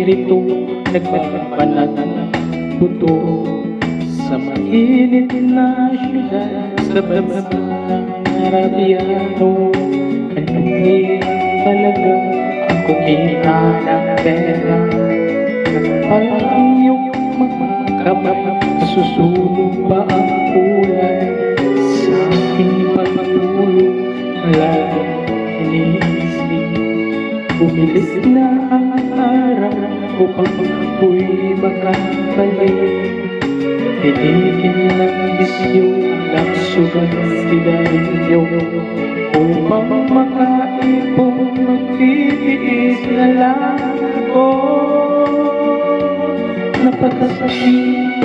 espiritu nagpapanat buto sa mainit na syudad sa bansa ng Arabiano. Hindi talaga ako kita ng pera, palang iyong mga kamay, nasusunog ba ang kulay sa aking pagtulog? Lagi iniisip, bumilis na ang araw upang ako'y makabalik. Tinigil ng bisyo ang sugat sigarilyo upang makaipon, magtitiis na lang ako. Napakasakit,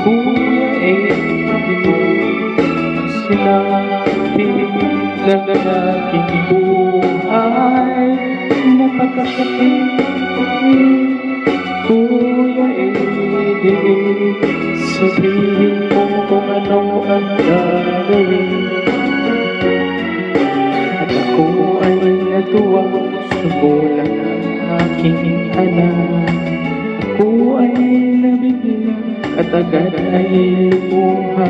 Kuya Eddie, sinabi ng aking buhay. Napakasakit, Kuya Eddie, sabihin mo kung ano ang gagawin. At ako ay natuwa sa bulang ng aking anak. Ako ay nabigla at agad ay lumuha.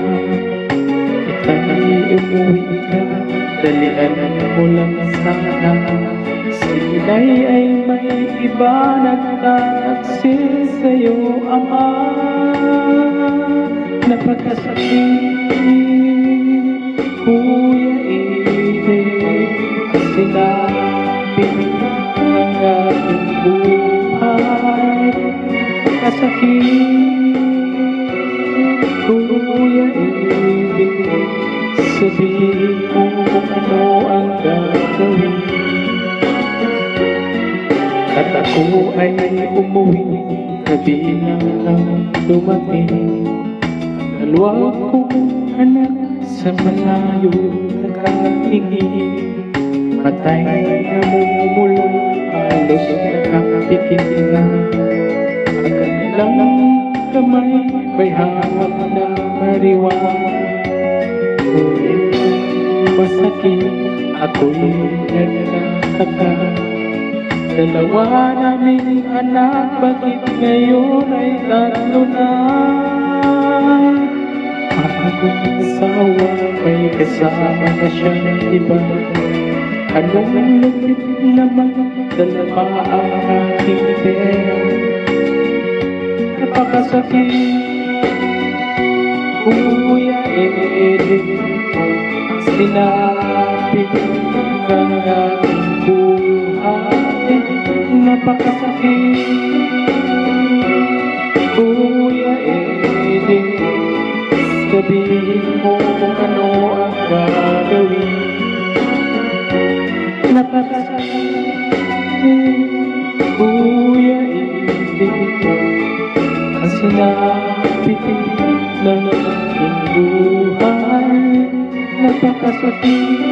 Ika'y umuwi ka, dalian mo lang sana. Sila'y ay may iba nagtataksil sa'yo, Ama. Napakasakit, Kuya Eddie, kasi napinag ang aking buhay. Napakasakit, Kuya Eddie, sabihin mo kung ano ang gagawin. At ako ay umuwi, kabilang ang dumating. Dalawa kong anak sa malayo nakatingin. Matay na mumulong, halos nakapikit na. Agad lang kamay, may hawak na marijuana. Ngunit masakit, ako'y nagtataka. Dalawa naming anak, bakit ngayon ay tatlo na? Akong asawa, may kasama na siyang iba. Anong lupit naman, dala pa ang aking pera. Napakasakit, Kuya Eddie, sinabi ng aking buhay. Napakasakit, Kuya Eddie, sabihin mo kung ano ang gagawin. Napakasakit, Kuya Eddie, ang sinabitin ng aking buhay. Napakasakit,